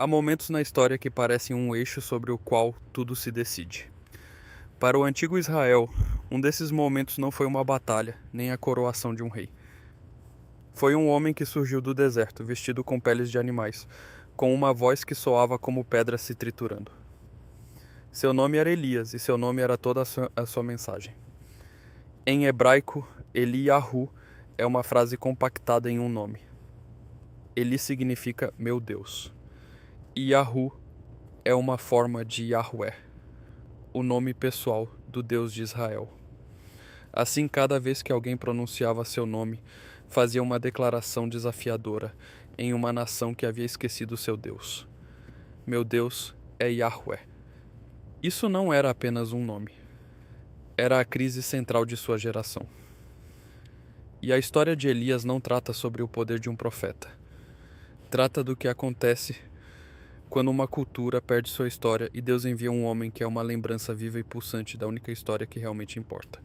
Há momentos na história que parecem um eixo sobre o qual tudo se decide. Para o antigo Israel, um desses momentos não foi uma batalha, nem a coroação de um rei. Foi um homem que surgiu do deserto, vestido com peles de animais, com uma voz que soava como pedras se triturando. Seu nome era Elias, e seu nome era toda a sua mensagem. Em hebraico, Eliyahu é uma frase compactada em um nome. Eli significa meu Deus. E Yahu é uma forma de Yahweh, o nome pessoal do Deus de Israel. Assim, cada vez que alguém pronunciava seu nome, fazia uma declaração desafiadora em uma nação que havia esquecido seu Deus. Meu Deus é Yahweh. Isso não era apenas um nome. Era a crise central de sua geração. E a história de Elias não trata sobre o poder de um profeta. Trata do que acontece quando uma cultura perde sua história e Deus envia um homem que é uma lembrança viva e pulsante da única história que realmente importa.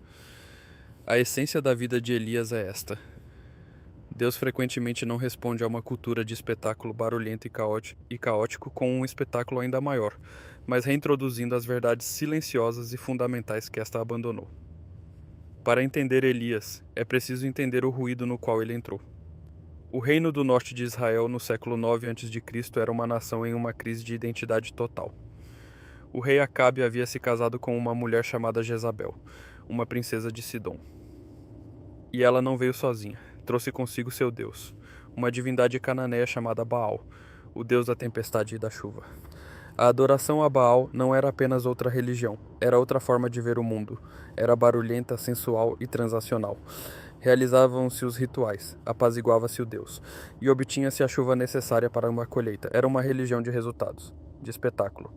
A essência da vida de Elias é esta. Deus frequentemente não responde a uma cultura de espetáculo barulhento e caótico com um espetáculo ainda maior, mas reintroduzindo as verdades silenciosas e fundamentais que esta abandonou. Para entender Elias, é preciso entender o ruído no qual ele entrou. O reino do norte de Israel no século 9 a.C. era uma nação em uma crise de identidade total. O rei Acabe havia se casado com uma mulher chamada Jezabel, uma princesa de Sidom. E ela não veio sozinha, trouxe consigo seu Deus, uma divindade cananeia chamada Baal, o deus da tempestade e da chuva. A adoração a Baal não era apenas outra religião, era outra forma de ver o mundo. Era barulhenta, sensual e transacional. Realizavam-se os rituais, apaziguava-se o Deus, e obtinha-se a chuva necessária para uma colheita. Era uma religião de resultados, de espetáculo.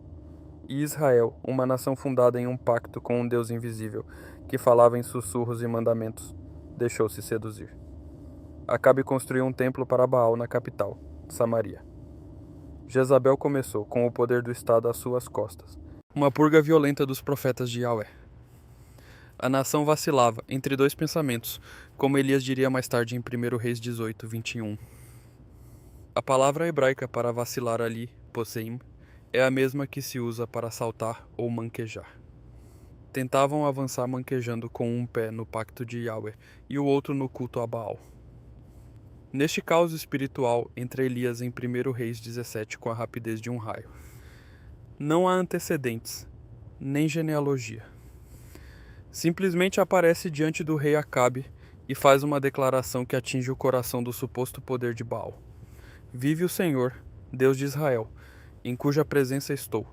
E Israel, uma nação fundada em um pacto com um Deus invisível, que falava em sussurros e mandamentos, deixou-se seduzir. Acabe construiu um templo para Baal na capital, Samaria. Jezabel começou, com o poder do Estado às suas costas, uma purga violenta dos profetas de Yahweh. A nação vacilava entre dois pensamentos, como Elias diria mais tarde em 1 Reis 18, 21. A palavra hebraica para vacilar ali, poseim, é a mesma que se usa para saltar ou manquejar. Tentavam avançar manquejando com um pé no pacto de Yahweh e o outro no culto a Baal. Neste caos espiritual, entra Elias em 1 Reis 17 com a rapidez de um raio. Não há antecedentes, nem genealogia. Simplesmente aparece diante do rei Acabe e faz uma declaração que atinge o coração do suposto poder de Baal. Vive o Senhor, Deus de Israel, em cuja presença estou,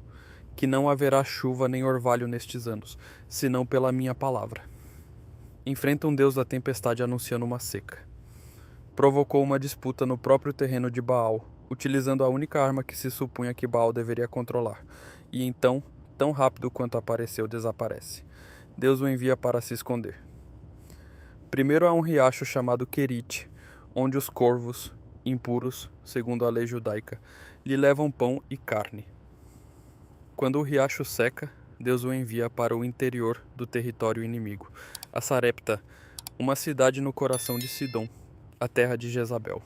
que não haverá chuva nem orvalho nestes anos, senão pela minha palavra. Enfrenta um Deus da tempestade anunciando uma seca. Provocou uma disputa no próprio terreno de Baal, utilizando a única arma que se supunha que Baal deveria controlar, e então, tão rápido quanto apareceu, desaparece. Deus o envia para se esconder. Primeiro há um riacho chamado Querite, onde os corvos, impuros, segundo a lei judaica, lhe levam pão e carne. Quando o riacho seca, Deus o envia para o interior do território inimigo, a Sarepta, uma cidade no coração de Sidom, a terra de Jezabel.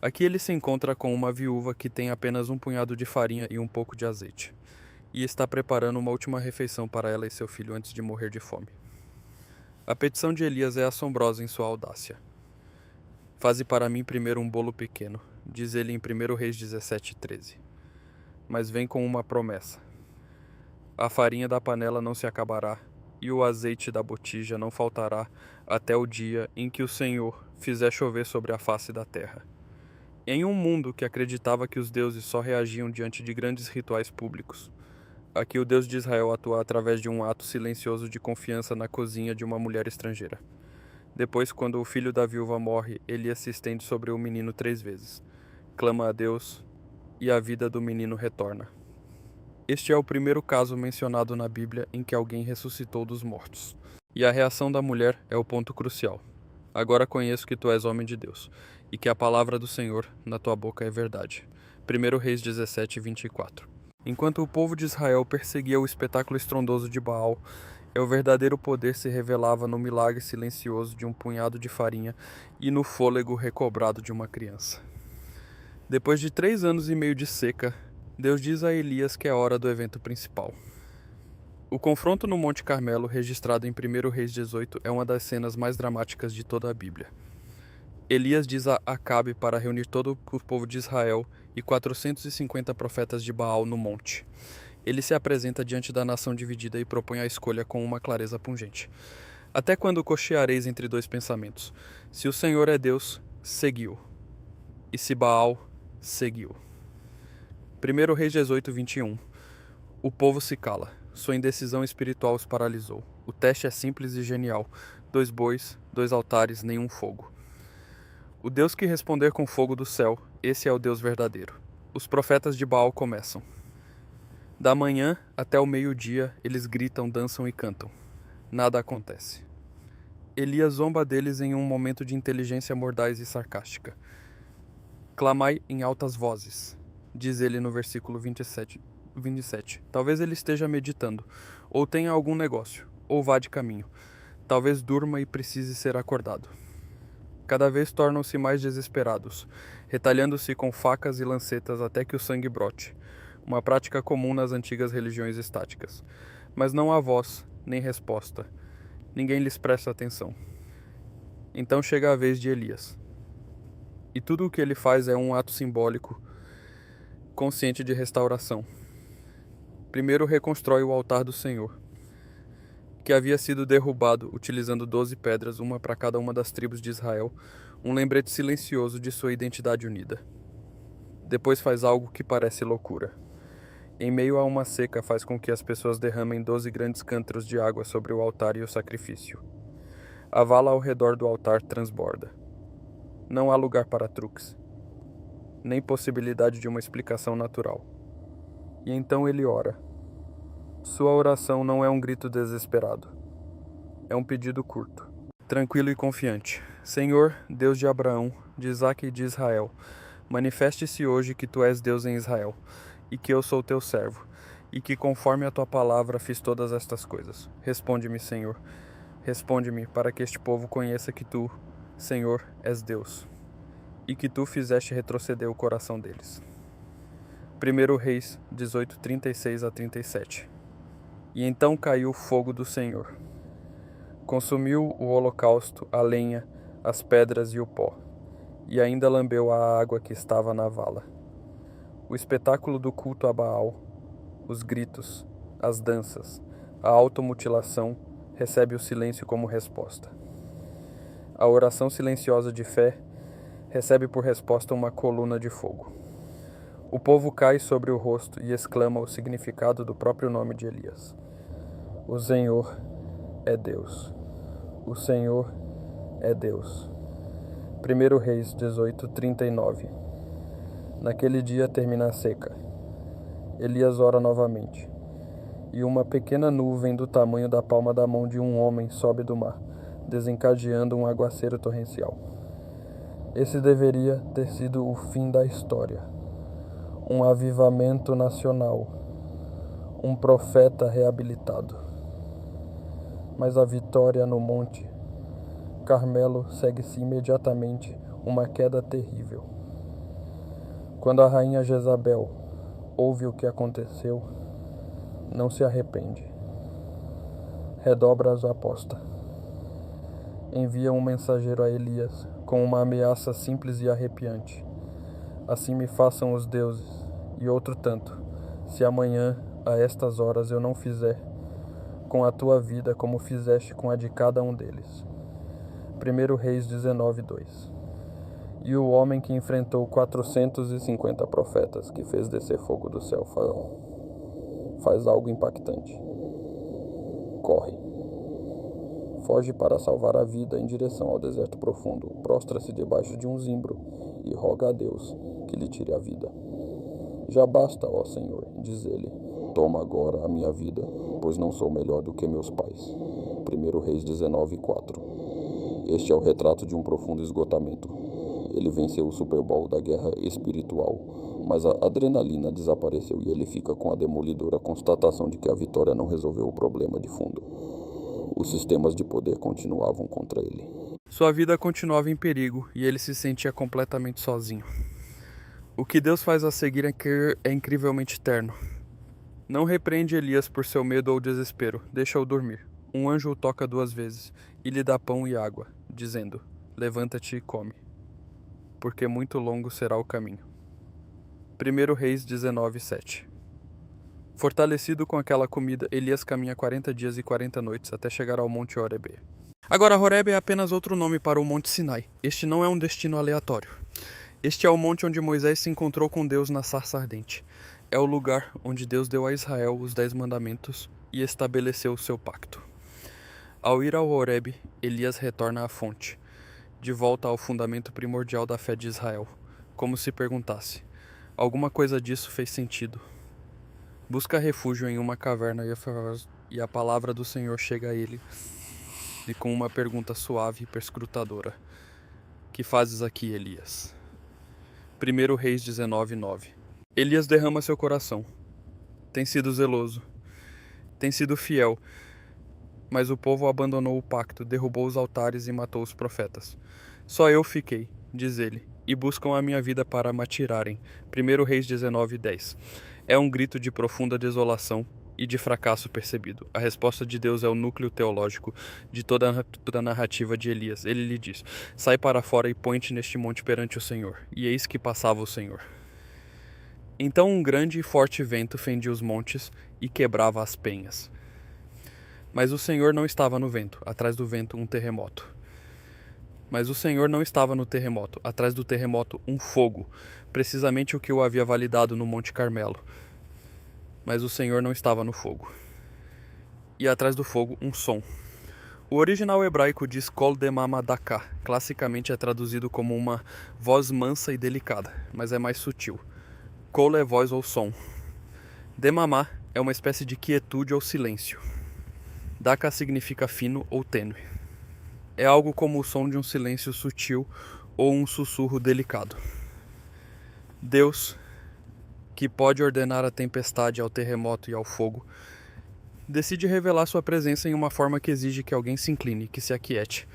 Aqui ele se encontra com uma viúva que tem apenas um punhado de farinha e um pouco de azeite, e está preparando uma última refeição para ela e seu filho antes de morrer de fome. A petição de Elias é assombrosa em sua audácia. Faze para mim primeiro um bolo pequeno, diz ele em 1 Reis 17:13. Mas vem com uma promessa. A farinha da panela não se acabará, e o azeite da botija não faltará até o dia em que o Senhor fizer chover sobre a face da terra. Em um mundo que acreditava que os deuses só reagiam diante de grandes rituais públicos, aqui o Deus de Israel atua através de um ato silencioso de confiança na cozinha de uma mulher estrangeira. Depois, quando o filho da viúva morre, Elias se estende sobre o menino 3 vezes. Clama a Deus, e a vida do menino retorna. Este é o primeiro caso mencionado na Bíblia em que alguém ressuscitou dos mortos. E a reação da mulher é o ponto crucial. Agora conheço que tu és homem de Deus, e que a palavra do Senhor na tua boca é verdade. 1 Reis 17, 24. Enquanto o povo de Israel perseguia o espetáculo estrondoso de Baal, o verdadeiro poder se revelava no milagre silencioso de um punhado de farinha e no fôlego recobrado de uma criança. Depois de 3 anos e meio de seca, Deus diz a Elias que é hora do evento principal. O confronto no Monte Carmelo, registrado em 1 Reis 18, é uma das cenas mais dramáticas de toda a Bíblia. Elias diz a Acabe para reunir todo o povo de Israel e 450 profetas de Baal no monte. Ele se apresenta diante da nação dividida e propõe a escolha com uma clareza pungente. Até quando cocheareis entre dois pensamentos? Se o Senhor é Deus, seguiu. E se Baal, seguiu. 1 Reis 18, 21. O povo se cala. Sua indecisão espiritual os paralisou. O teste é simples e genial. 2 bois, 2 altares, nenhum fogo. O Deus que responder com fogo do céu, esse é o Deus verdadeiro. Os profetas de Baal começam. Da manhã até o meio-dia, eles gritam, dançam e cantam. Nada acontece. Elias zomba deles em um momento de inteligência mordaz e sarcástica. Clamai em altas vozes, diz ele no versículo 27. Talvez ele esteja meditando, ou tenha algum negócio, ou vá de caminho. Talvez durma e precise ser acordado. Cada vez tornam-se mais desesperados, retalhando-se com facas e lancetas até que o sangue brote, uma prática comum nas antigas religiões estáticas. Mas não há voz, nem resposta. Ninguém lhes presta atenção. Então chega a vez de Elias. E tudo o que ele faz é um ato simbólico, consciente de restauração. Primeiro reconstrói o altar do Senhor, que havia sido derrubado utilizando 12 pedras, uma para cada uma das tribos de Israel, um lembrete silencioso de sua identidade unida. Depois faz algo que parece loucura. Em meio a uma seca, faz com que as pessoas derramem 12 grandes cântaros de água sobre o altar e o sacrifício. A vala ao redor do altar transborda. Não há lugar para truques, nem possibilidade de uma explicação natural. E então ele ora. Sua oração não é um grito desesperado. É um pedido curto, tranquilo e confiante. Senhor, Deus de Abraão, de Isaque e de Israel, manifeste-se hoje que tu és Deus em Israel, e que eu sou teu servo, e que conforme a tua palavra fiz todas estas coisas. Responde-me, Senhor. Responde-me, para que este povo conheça que tu, Senhor, és Deus, e que tu fizeste retroceder o coração deles. 1 Reis 18, 36 a 37. E então caiu o fogo do Senhor. Consumiu o holocausto, a lenha, as pedras e o pó, e ainda lambeu a água que estava na vala. O espetáculo do culto a Baal, os gritos, as danças, a automutilação, recebe o silêncio como resposta. A oração silenciosa de fé recebe por resposta uma coluna de fogo. O povo cai sobre o rosto e exclama o significado do próprio nome de Elias. O Senhor é Deus. O Senhor é Deus. 1 Reis 18, 39. Naquele dia termina a seca. Elias ora novamente. E uma pequena nuvem do tamanho da palma da mão de um homem sobe do mar, desencadeando um aguaceiro torrencial. Esse deveria ter sido o fim da história. Um avivamento nacional. Um profeta reabilitado. Mas a vitória no Monte Carmelo segue-se imediatamente uma queda terrível. Quando a rainha Jezabel ouve o que aconteceu, não se arrepende. Redobra a aposta. Envia um mensageiro a Elias com uma ameaça simples e arrepiante. Assim me façam os deuses, e outro tanto, se amanhã, a estas horas, eu não fizer com a tua vida como fizeste com a de cada um deles. 1 Reis 19, 2. E o homem que enfrentou 450 profetas, que fez descer fogo do céu, faz algo impactante. Corre. Foge para salvar a vida em direção ao deserto profundo, prostra-se debaixo de um zimbro e roga a Deus que lhe tire a vida. Já basta, ó Senhor, diz ele, toma agora a minha vida, pois não sou melhor do que meus pais. 1 Reis 19, 4. Este é o retrato de um profundo esgotamento. Ele venceu o Super Bowl da guerra espiritual, mas a adrenalina desapareceu e ele fica com a demolidora constatação de que a vitória não resolveu o problema de fundo. Os sistemas de poder continuavam contra ele. Sua vida continuava em perigo e ele se sentia completamente sozinho. O que Deus faz a seguir é incrivelmente terno. Não repreende Elias por seu medo ou desespero, deixa-o dormir. Um anjo o toca 2 vezes e lhe dá pão e água, dizendo: levanta-te e come, porque muito longo será o caminho. 1 Reis 19:7. Fortalecido com aquela comida, Elias caminha 40 dias e 40 noites até chegar ao Monte Horebe. Agora, Horebe é apenas outro nome para o Monte Sinai. Este não é um destino aleatório. Este é o monte onde Moisés se encontrou com Deus na sarça ardente. É o lugar onde Deus deu a Israel os 10 mandamentos e estabeleceu o seu pacto. Ao ir ao Horebe, Elias retorna à fonte, de volta ao fundamento primordial da fé de Israel, como se perguntasse: alguma coisa disso fez sentido? Busca refúgio em uma caverna e a palavra do Senhor chega a ele, e com uma pergunta suave e perscrutadora: que fazes aqui, Elias? 1 Reis 19:9. Elias derrama seu coração. Tem sido zeloso. Tem sido fiel. Mas o povo abandonou o pacto, derrubou os altares e matou os profetas. Só eu fiquei, diz ele, e buscam a minha vida para me atirarem. 1 Reis 19:10. É um grito de profunda desolação e de fracasso percebido. A resposta de Deus é o núcleo teológico de toda a narrativa de Elias. Ele lhe diz: sai para fora e põe-te neste monte perante o Senhor. E eis que passava o Senhor. Então um grande e forte vento fendia os montes e quebrava as penhas. Mas o Senhor não estava no vento, atrás do vento um terremoto. Mas o Senhor não estava no terremoto, atrás do terremoto um fogo, precisamente o que o havia validado no Monte Carmelo. Mas o Senhor não estava no fogo. E atrás do fogo um som. O original hebraico diz Kol Demamadaká, classicamente é traduzido como uma voz mansa e delicada, mas é mais sutil. Kol é voz ou som. Demamá é uma espécie de quietude ou silêncio. Daka significa fino ou tênue. É algo como o som de um silêncio sutil ou um sussurro delicado. Deus, que pode ordenar a tempestade, ao terremoto e ao fogo, decide revelar sua presença em uma forma que exige que alguém se incline, que se aquiete,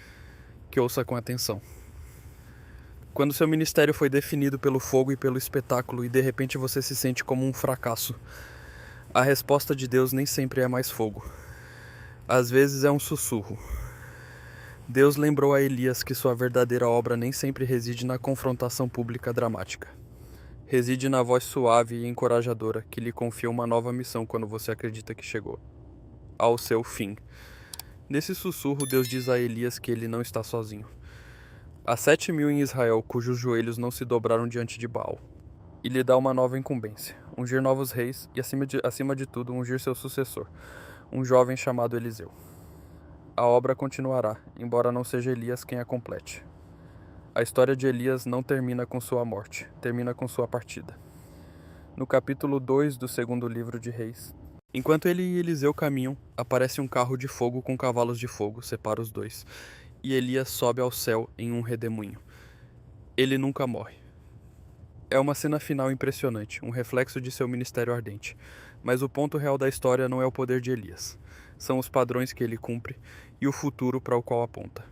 que ouça com atenção. Quando seu ministério foi definido pelo fogo e pelo espetáculo e de repente você se sente como um fracasso, a resposta de Deus nem sempre é mais fogo. Às vezes é um sussurro. Deus lembrou a Elias que sua verdadeira obra nem sempre reside na confrontação pública dramática. Reside na voz suave e encorajadora que lhe confia uma nova missão quando você acredita que chegou ao seu fim. Nesse sussurro, Deus diz a Elias que ele não está sozinho. Há 7.000 em Israel cujos joelhos não se dobraram diante de Baal. E lhe dá uma nova incumbência, ungir novos reis e, acima de tudo, ungir seu sucessor, um jovem chamado Eliseu. A obra continuará, embora não seja Elias quem a complete. A história de Elias não termina com sua morte, termina com sua partida. No capítulo 2 do 2º livro de Reis, enquanto ele e Eliseu caminham, aparece um carro de fogo com cavalos de fogo, separa os dois, e Elias sobe ao céu em um redemoinho. Ele nunca morre. É uma cena final impressionante, um reflexo de seu ministério ardente. Mas o ponto real da história não é o poder de Elias. São os padrões que ele cumpre e o futuro para o qual aponta.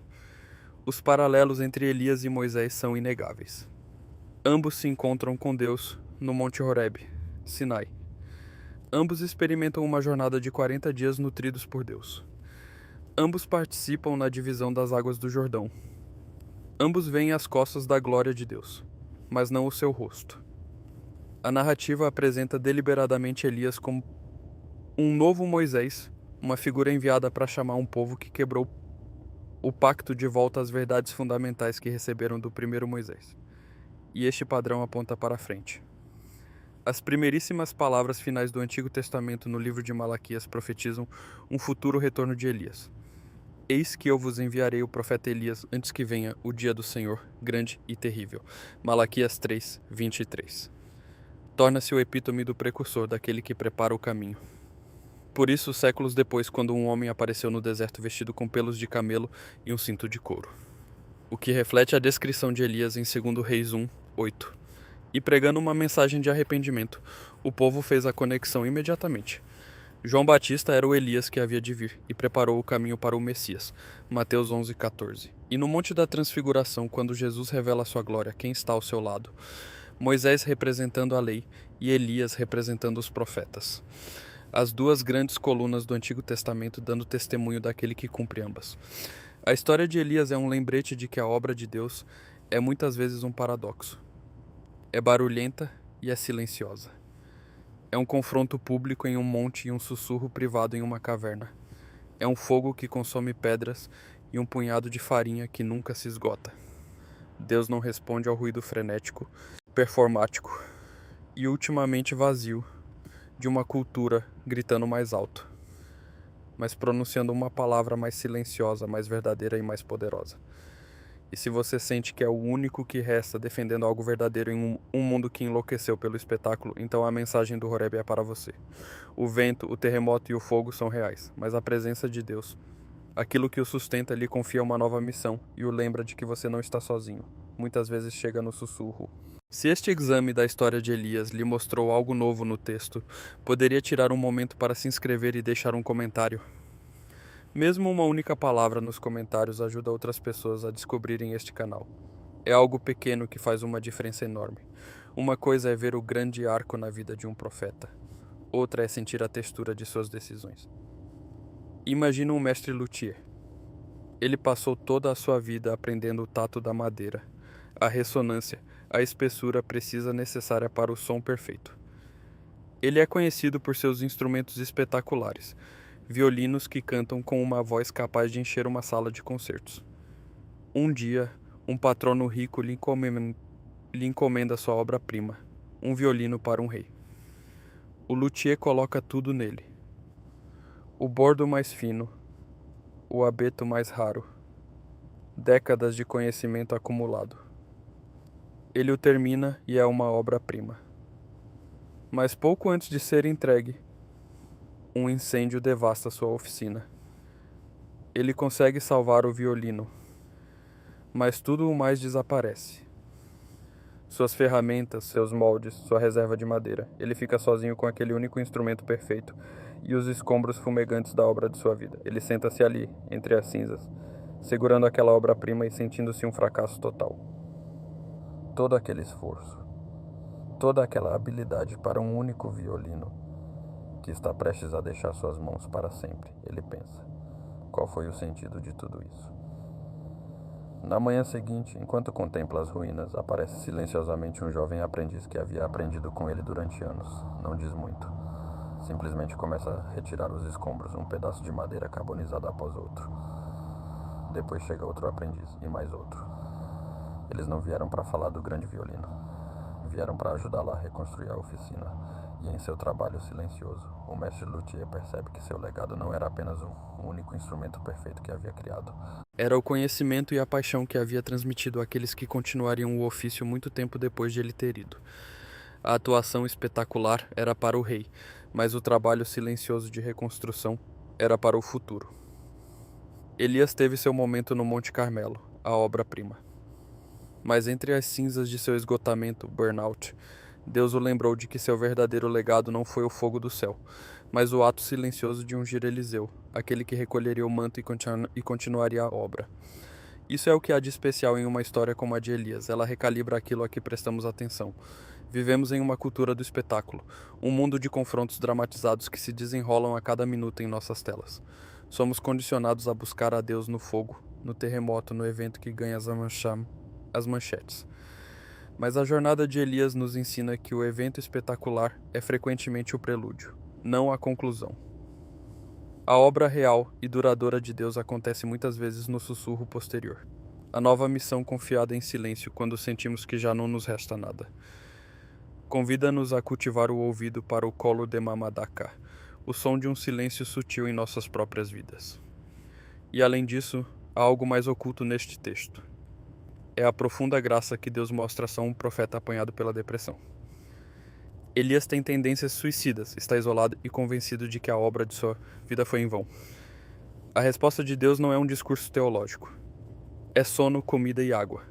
Os paralelos entre Elias e Moisés são inegáveis. Ambos se encontram com Deus no Monte Horebe, Sinai. Ambos experimentam uma jornada de 40 dias nutridos por Deus. Ambos participam na divisão das águas do Jordão. Ambos veem as costas da glória de Deus, mas não o seu rosto. A narrativa apresenta deliberadamente Elias como um novo Moisés, uma figura enviada para chamar um povo que quebrou o pacto de volta às verdades fundamentais que receberam do primeiro Moisés. E este padrão aponta para frente. As primeiríssimas palavras finais do Antigo Testamento no livro de Malaquias profetizam um futuro retorno de Elias. Eis que eu vos enviarei o profeta Elias antes que venha o dia do Senhor, grande e terrível. Malaquias 3, 23. Torna-se o epítome do precursor, daquele que prepara o caminho. Por isso, séculos depois, quando um homem apareceu no deserto vestido com pelos de camelo e um cinto de couro. O que reflete a descrição de Elias em 2 Reis 1, 8. E pregando uma mensagem de arrependimento, o povo fez a conexão imediatamente. João Batista era o Elias que havia de vir e preparou o caminho para o Messias. Mateus 11, 14. E no Monte da Transfiguração, quando Jesus revela sua glória, quem está ao seu lado? Moisés representando a lei e Elias representando os profetas. As duas grandes colunas do Antigo Testamento dando testemunho daquele que cumpre ambas. A história de Elias é um lembrete de que a obra de Deus é muitas vezes um paradoxo. É barulhenta e é silenciosa. É um confronto público em um monte e um sussurro privado em uma caverna. É um fogo que consome pedras e um punhado de farinha que nunca se esgota. Deus não responde ao ruído frenético, performático e ultimamente vazio de uma cultura gritando mais alto, mas pronunciando uma palavra mais silenciosa, mais verdadeira e mais poderosa. E se você sente que é o único que resta defendendo algo verdadeiro em um mundo que enlouqueceu pelo espetáculo, então a mensagem do Horeb é para você. O vento, o terremoto e o fogo são reais, mas a presença de Deus, aquilo que o sustenta, lhe confia uma nova missão e o lembra de que você não está sozinho. Muitas vezes chega no sussurro. Se este exame da história de Elias lhe mostrou algo novo no texto, poderia tirar um momento para se inscrever e deixar um comentário. Mesmo uma única palavra nos comentários ajuda outras pessoas a descobrirem este canal. É algo pequeno que faz uma diferença enorme. Uma coisa é ver o grande arco na vida de um profeta. Outra é sentir a textura de suas decisões. Imagina um mestre luthier. Ele passou toda a sua vida aprendendo o tato da madeira, a ressonância, a espessura precisa necessária para o som perfeito. Ele é conhecido por seus instrumentos espetaculares, violinos que cantam com uma voz capaz de encher uma sala de concertos. Um dia, um patrono rico lhe encomenda sua obra-prima, um violino para um rei. O luthier coloca tudo nele: o bordo mais fino, o abeto mais raro, décadas de conhecimento acumulado. Ele o termina e é uma obra-prima. Mas pouco antes de ser entregue, um incêndio devasta sua oficina. Ele consegue salvar o violino, mas tudo o mais desaparece. Suas ferramentas, seus moldes, sua reserva de madeira. Ele fica sozinho com aquele único instrumento perfeito e os escombros fumegantes da obra de sua vida. Ele senta-se ali, entre as cinzas, segurando aquela obra-prima e sentindo-se um fracasso total. Todo aquele esforço, toda aquela habilidade para um único violino que está prestes a deixar suas mãos para sempre, ele pensa. Qual foi o sentido de tudo isso? Na manhã seguinte, enquanto contempla as ruínas, aparece silenciosamente um jovem aprendiz que havia aprendido com ele durante anos. Não diz muito. Simplesmente começa a retirar os escombros, um pedaço de madeira carbonizada após outro. Depois chega outro aprendiz e mais outro. Eles não vieram para falar do grande violino. Vieram para ajudá-la a reconstruir a oficina. E em seu trabalho silencioso, o mestre luthier percebe que seu legado não era apenas um único instrumento perfeito que havia criado. Era o conhecimento e a paixão que havia transmitido àqueles que continuariam o ofício muito tempo depois de ele ter ido. A atuação espetacular era para o rei, mas o trabalho silencioso de reconstrução era para o futuro. Elias teve seu momento no Monte Carmelo, a obra-prima. Mas entre as cinzas de seu esgotamento, burnout, Deus o lembrou de que seu verdadeiro legado não foi o fogo do céu, mas o ato silencioso de ungir Eliseu, aquele que recolheria o manto e continuaria a obra. Isso é o que há de especial em uma história como a de Elias. Ela recalibra aquilo a que prestamos atenção. Vivemos em uma cultura do espetáculo, um mundo de confrontos dramatizados que se desenrolam a cada minuto em nossas telas. Somos condicionados a buscar a Deus no fogo, no terremoto, no evento que ganha as manchetes. Mas a jornada de Elias nos ensina que o evento espetacular é frequentemente o prelúdio, não a conclusão. A obra real e duradoura de Deus acontece muitas vezes no sussurro posterior. A nova missão confiada em silêncio quando sentimos que já não nos resta nada. Convida-nos a cultivar o ouvido para o colo de Mamadaka, o som de um silêncio sutil em nossas próprias vidas. E além disso, há algo mais oculto neste texto. É a profunda graça que Deus mostra a um profeta apanhado pela depressão. Elias tem tendências suicidas, está isolado e convencido de que a obra de sua vida foi em vão. A resposta de Deus não é um discurso teológico. É sono, comida e água.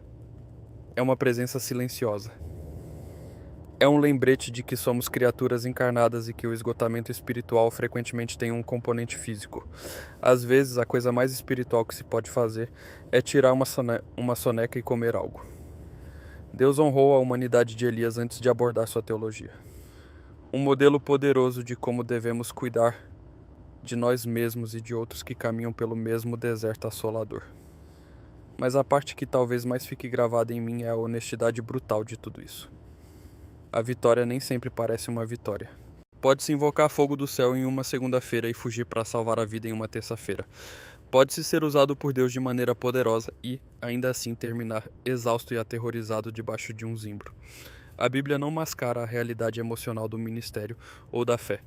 É uma presença silenciosa. É um lembrete de que somos criaturas encarnadas e que o esgotamento espiritual frequentemente tem um componente físico. Às vezes, a coisa mais espiritual que se pode fazer é tirar uma soneca e comer algo. Deus honrou a humanidade de Elias antes de abordar sua teologia. Um modelo poderoso de como devemos cuidar de nós mesmos e de outros que caminham pelo mesmo deserto assolador. Mas a parte que talvez mais fique gravada em mim é a honestidade brutal de tudo isso. A vitória nem sempre parece uma vitória. Pode-se invocar fogo do céu em uma segunda-feira e fugir para salvar a vida em uma terça-feira. Pode-se ser usado por Deus de maneira poderosa e, ainda assim, terminar exausto e aterrorizado debaixo de um zimbro. A Bíblia não mascara a realidade emocional do ministério ou da fé.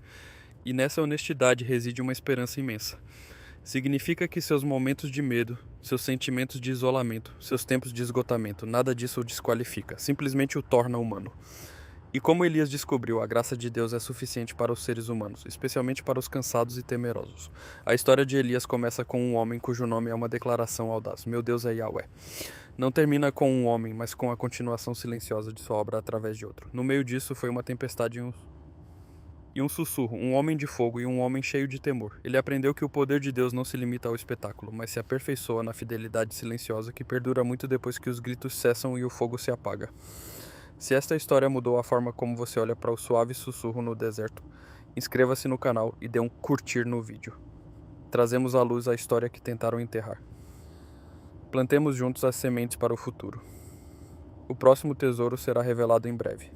E nessa honestidade reside uma esperança imensa. Significa que seus momentos de medo, seus sentimentos de isolamento, seus tempos de esgotamento, nada disso o desqualifica, simplesmente o torna humano. E como Elias descobriu, a graça de Deus é suficiente para os seres humanos, especialmente para os cansados e temerosos. A história de Elias começa com um homem cujo nome é uma declaração audaz: Meu Deus é Yahweh. Não termina com um homem, mas com a continuação silenciosa de sua obra através de outro. No meio disso foi uma tempestade e um sussurro, um homem de fogo e um homem cheio de temor. Ele aprendeu que o poder de Deus não se limita ao espetáculo, mas se aperfeiçoa na fidelidade silenciosa que perdura muito depois que os gritos cessam e o fogo se apaga. Se esta história mudou a forma como você olha para o suave sussurro no deserto, inscreva-se no canal e dê um curtir no vídeo. Trazemos à luz a história que tentaram enterrar. Plantemos juntos as sementes para o futuro. O próximo tesouro será revelado em breve.